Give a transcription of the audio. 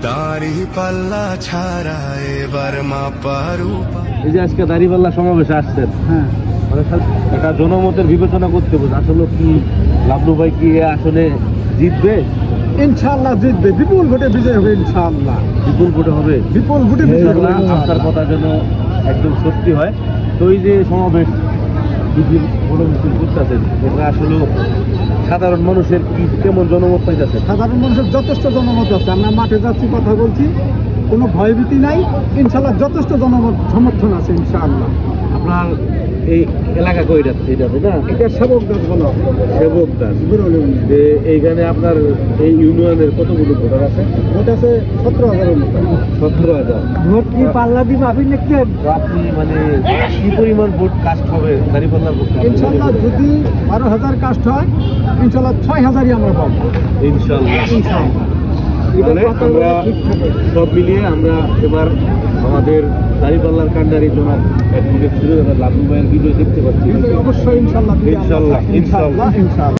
দাড়ি পাল্লা ছাড়া এবার মাপারু। এই যে আজকে দাঁড়িপাল্লা সমাবেশে আসছেন, হ্যাঁ, একটা জনমতের বিবেচনা করতে হবে আসলে কি লাবলু ভাই কি আসলে জিতবে? ইনশাআল্লাহ জিতবে, বিপুল ভোটে বিজয় হবে ইনশাআল্লাহ, বিপুল ভোটে হবে। বিপুল ভোটে বিজয় হবে ইনশাআল্লাহ, আপনার কথা যেন একদম সত্যি হয়। তো এই যে সমাবেশ করতেছেন, এটা আসলে সাধারণ মানুষের কি কেমন জনমত পাইতেছে? সাধারণ মানুষের যথেষ্ট জনমত আছে। আমরা মাঠে যাচ্ছি, কথা বলছি, কোনো ভয়ভীতি নাই, ইনশাআল্লাহ যথেষ্ট জনমত সমর্থন আছে ইনশাআল্লাহ। আপনার এই এলাকা কইটা এটা তাই না? এটা সেবক দাস বলা হয়। সেবক দাস। যে এইখানে আপনার এই ইউনিয়নের কতগুলো ভোটার আছে? ভোট আছে 17,000-এর মতো। 17,000। ভোট কি পাল্লা দিব আপনি লিখছেন? আপনি মানে কি পরিমাণ ভোট কাস্ট হবে দাঁড়িপাল্লার ভোট? ইনশাআল্লাহ যদি 12,000 কাস্ট হয়, ইনশাআল্লাহ 6,000-ই আমরা পাবো ইনশাআল্লাহ। ইনশাআল্লাহ। তাহলে আমরা সব মিলিয়ে আমরা এবার আমাদের দাঁড়িপাল্লার কান্ডারি জনাব অ্যাডভোকেট লাবলু ভাইয়ের ভিডিও দেখতে পাচ্ছি। অবশ্যই ইনশাআল্লাহ ইনশাআল্লাহ, ইনশাআল্লাহ ইনশাআল্লাহ।